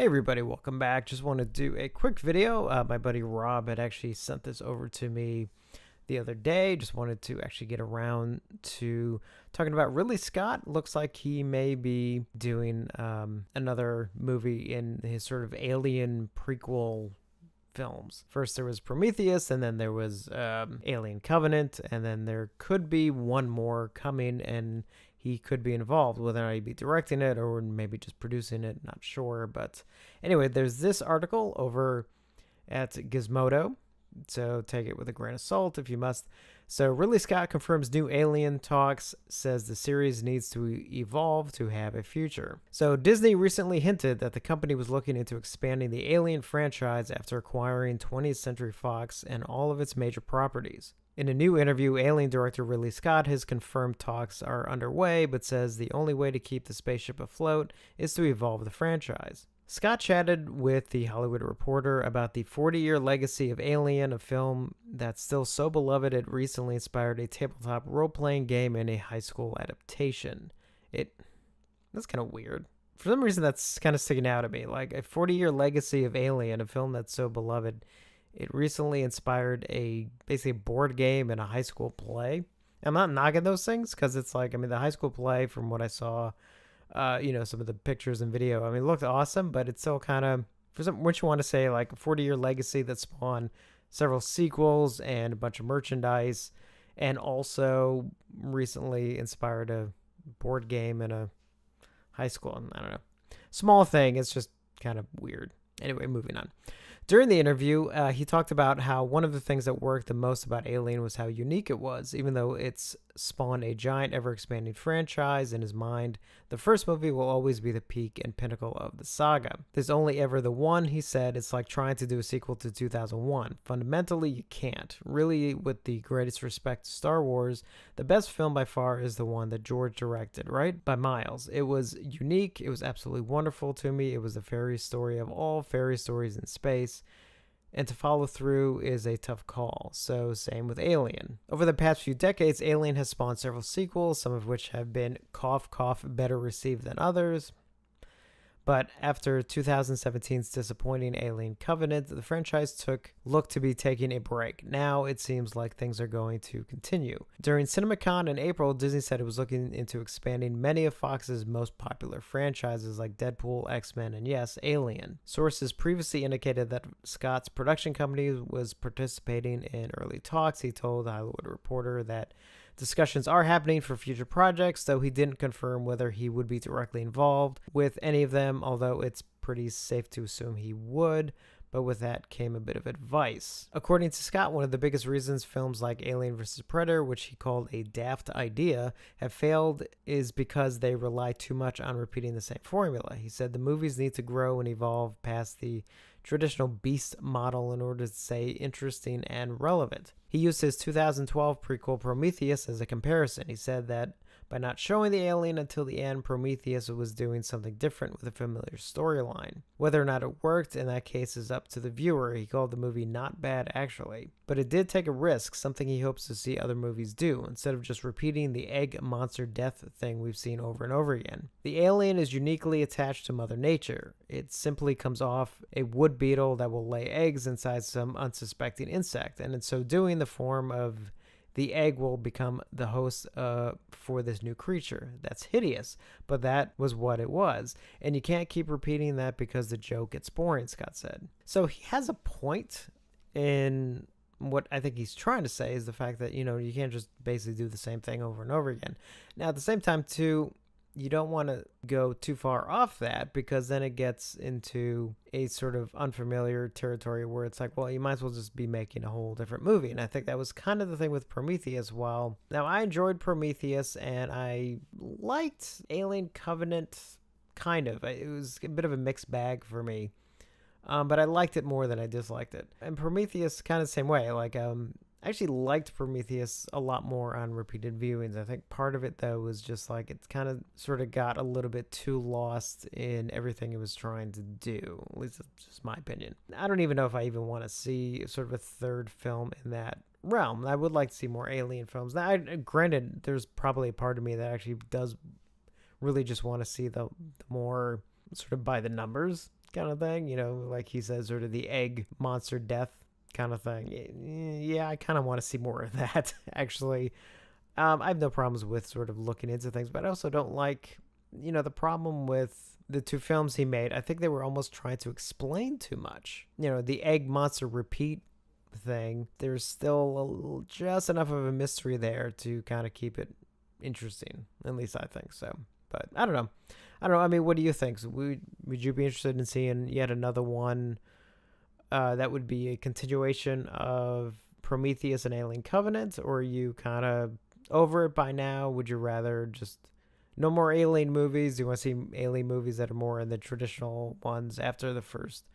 Hey everybody, welcome back. Just want to do a quick video. My buddy Rob had actually sent this over to me the other day. Just wanted to actually get around to talking about Ridley Scott. Looks like he may be doing another movie in his sort of Alien prequel films. First there was Prometheus, and then there was Alien Covenant, and then there could be one more coming, and he could be involved, whether or not he'd be directing it or maybe just producing it, not sure. But anyway, there's this article over at Gizmodo, so take it with a grain of salt if you must. So Ridley Scott confirms new Alien talks, says the series needs to evolve to have a future. So Disney recently hinted that the company was looking into expanding the Alien franchise after acquiring 20th Century Fox and all of its major properties. In a new interview, Alien director Ridley Scott has confirmed talks are underway, but says the only way to keep the spaceship afloat is to evolve the franchise. Scott chatted with The Hollywood Reporter about the 40-year legacy of Alien, a film that's still so beloved it recently inspired a tabletop role-playing game and a high school adaptation. That's kind of weird. For some reason, that's kind of sticking out at me. Like, a 40-year legacy of Alien, a film that's so beloved, it recently inspired basically a board game and a high school play. I'm not knocking those things because it's like, the high school play, from what I saw, some of the pictures and video, it looked awesome, but it's still kind of, what you want to say, like a 40-year legacy that spawned several sequels and a bunch of merchandise, and also recently inspired a board game and a high school. I don't know. Small thing. It's just kind of weird. Anyway, moving on. During the interview, he talked about how one of the things that worked the most about Alien was how unique it was. Even though it's spawned a giant, ever-expanding franchise, in his mind, the first movie will always be the peak and pinnacle of the saga. There's only ever the one, he said. It's like trying to do a sequel to 2001. Fundamentally, you can't. Really, with the greatest respect to Star Wars, the best film by far is the one that George directed, right? By miles. It was unique. It was absolutely wonderful to me. It was the fairy story of all fairy stories in space. And to follow through is a tough call. So same with Alien. Over the past few decades, Alien has spawned several sequels, some of which have been cough cough better received than others. But after 2017's disappointing Alien Covenant, the franchise looked to be taking a break. Now it seems like things are going to continue. During CinemaCon in April, Disney said it was looking into expanding many of Fox's most popular franchises like Deadpool, X-Men, and yes, Alien. Sources previously indicated that Scott's production company was participating in early talks. He told The Hollywood Reporter that discussions are happening for future projects, though he didn't confirm whether he would be directly involved with any of them, although it's pretty safe to assume he would. But with that came a bit of advice. According to Scott, one of the biggest reasons films like Alien vs. Predator, which he called a daft idea, have failed is because they rely too much on repeating the same formula. He said the movies need to grow and evolve past the traditional beast model in order to stay interesting and relevant. He used his 2012 prequel Prometheus as a comparison. He said that by not showing the alien until the end, Prometheus was doing something different with a familiar storyline. Whether or not it worked in that case is up to the viewer. He called the movie not bad, actually. But it did take a risk, something he hopes to see other movies do, instead of just repeating the egg monster death thing we've seen over and over again. The alien is uniquely attached to Mother Nature. It simply comes off a wood beetle that will lay eggs inside some unsuspecting insect, and in so doing, the form of the egg will become the host for this new creature. That's hideous, but that was what it was. And you can't keep repeating that because the joke gets boring, Scott said. So he has a point in what I think he's trying to say is the fact that, you can't just basically do the same thing over and over again. Now, at the same time, too, you don't want to go too far off that because then it gets into a sort of unfamiliar territory where it's like, well, you might as well just be making a whole different movie. And I think that was kind of the thing with Prometheus. Now I enjoyed Prometheus and I liked Alien Covenant, kind of. It was a bit of a mixed bag for me. But I liked it more than I disliked it. And Prometheus, kind of the same way. I actually liked Prometheus a lot more on repeated viewings. I think part of it, though, was just like it kind of sort of got a little bit too lost in everything it was trying to do. At least that's just my opinion. I don't even know if I even want to see sort of a third film in that realm. I would like to see more Alien films. Now, granted, there's probably a part of me that actually does really just want to see the more sort of by the numbers kind of thing, like he says, sort of the egg monster death kind of thing. Yeah, I kind of want to see more of that, actually. I have no problems with sort of looking into things, but I also don't like, the problem with the two films he made. I think they were almost trying to explain too much. The egg monster repeat thing, there's still just enough of a mystery there to kind of keep it interesting. At least I think so. But I don't know. I mean, what do you think? So would you be interested in seeing yet another one that would be a continuation of Prometheus and Alien Covenant? Or are you kind of over it by now? Would you rather just no more Alien movies? Do you want to see Alien movies that are more in the traditional ones after the first,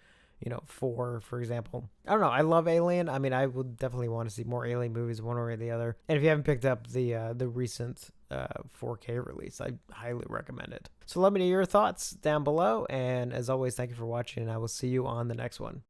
4, for example? I don't know. I love Alien. I mean, I would definitely want to see more Alien movies, one way or the other. And if you haven't picked up the recent 4K release, I highly recommend it. So let me know your thoughts down below. And as always, thank you for watching, and I will see you on the next one.